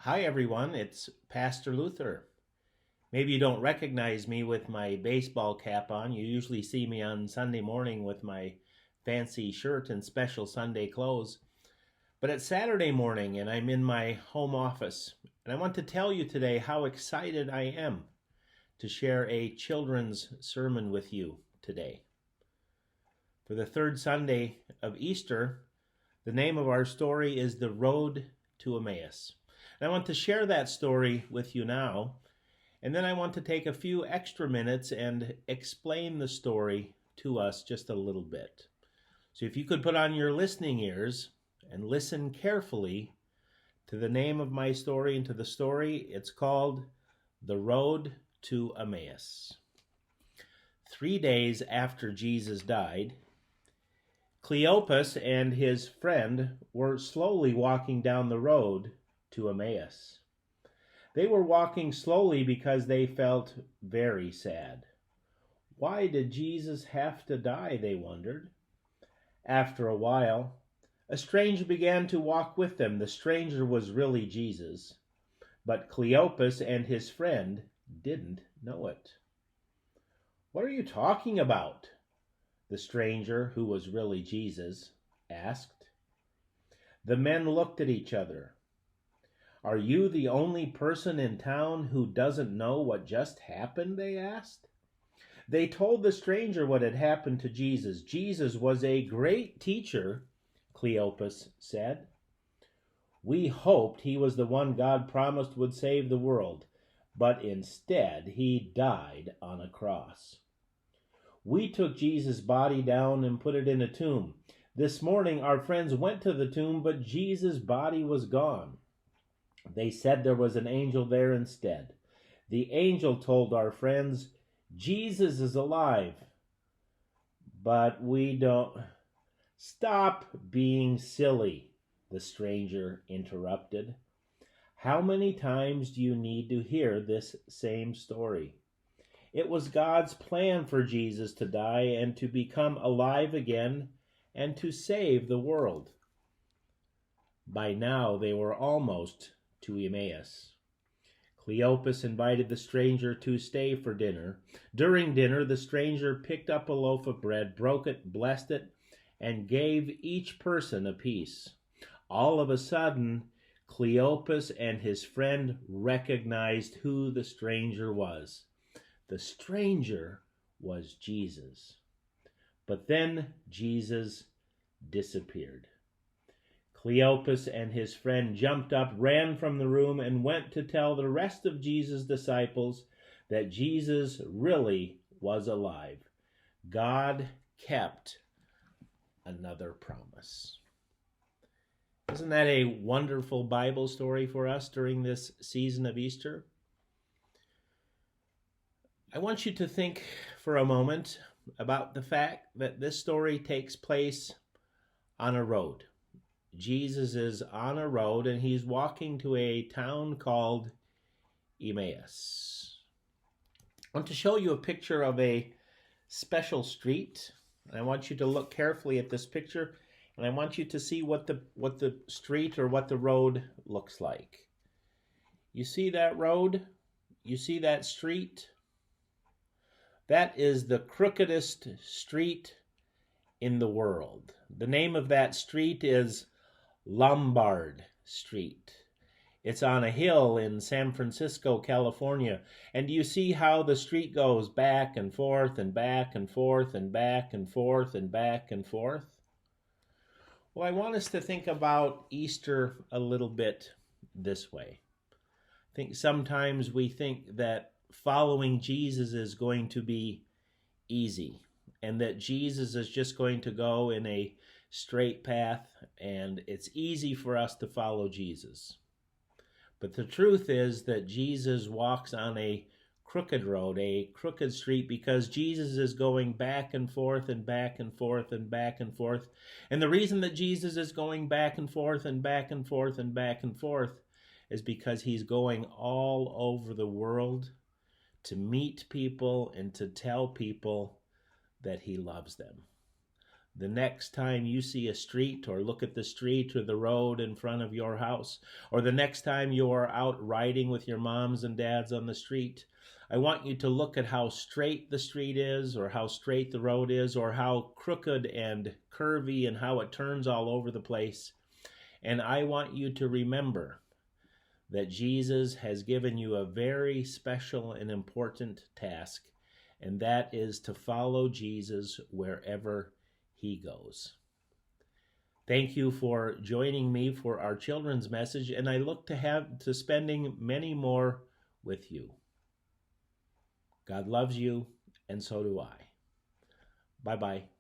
Hi, everyone. It's Pastor Luther. Maybe you don't recognize me with my baseball cap on. You usually see me on Sunday morning with my fancy shirt and special Sunday clothes. But it's Saturday morning and I'm in my home office. And I want to tell you today how excited I am to share a children's sermon with you today. For the third Sunday of Easter, the name of our story is The Road to Emmaus. And I want to share that story with you now, and then I want to take a few extra minutes and explain the story to us just a little bit. So if you could put on your listening ears and listen carefully to the name of my story and to the story, it's called The Road to Emmaus. 3 days after Jesus died, Cleopas and his friend were slowly walking down the road to Emmaus. They were walking slowly because they felt very sad. Why did Jesus have to die, they wondered. After a while, a stranger began to walk with them. The stranger was really Jesus, but Cleopas and his friend didn't know it. "What are you talking about?" the stranger, who was really Jesus, asked. The men looked at each other. "Are you the only person in town who doesn't know what just happened?" they asked. They told the stranger what had happened to Jesus. "Jesus was a great teacher," Cleopas said. "We hoped he was the one God promised would save the world, but instead he died on a cross. We took Jesus' body down and put it in a tomb. This morning our friends went to the tomb, but Jesus' body was gone. They said there was an angel there instead. The angel told our friends, 'Jesus is alive.' But we don't—" "Stop being silly," the stranger interrupted. "How many times do you need to hear this same story? It was God's plan for Jesus to die and to become alive again and to save the world." By now they were almost to Emmaus. Cleopas invited the stranger to stay for dinner. During dinner, the stranger picked up a loaf of bread, broke it, blessed it, and gave each person a piece. All of a sudden, Cleopas and his friend recognized who the stranger was. The stranger was Jesus. But then Jesus disappeared. Cleopas and his friend jumped up, ran from the room, and went to tell the rest of Jesus' disciples that Jesus really was alive. God kept another promise. Isn't that a wonderful Bible story for us during this season of Easter? I want you to think for a moment about the fact that this story takes place on a road. Jesus is on a road and he's walking to a town called Emmaus. I want to show you a picture of a special street. I want you to look carefully at this picture, and I want you to see what the street or what the road looks like. You see that road? You see that street? That is the crookedest street in the world. The name of that street is Lombard Street. It's on a hill in San Francisco, California. And do you see how the street goes back and forth and back and forth and back and forth and back and forth? Well, I want us to think about Easter a little bit this way. I think sometimes we think that following Jesus is going to be easy, and that Jesus is just going to go in a straight path, and it's easy for us to follow Jesus. But the truth is that Jesus walks on a crooked road, a crooked street, because Jesus is going back and forth and back and forth and back and forth. And the reason that Jesus is going back and forth and back and forth and back and forth is because he's going all over the world to meet people and to tell people that he loves them. The next time you see a street or look at the street or the road in front of your house, or the next time you are out riding with your moms and dads on the street, I want you to look at how straight the street is, or how straight the road is, or how crooked and curvy and how it turns all over the place. And I want you to remember that Jesus has given you a very special and important task, and that is to follow Jesus wherever he goes. Thank you for joining me for our children's message, and I look to spending many more with you. God loves you, and so do I. Bye-bye.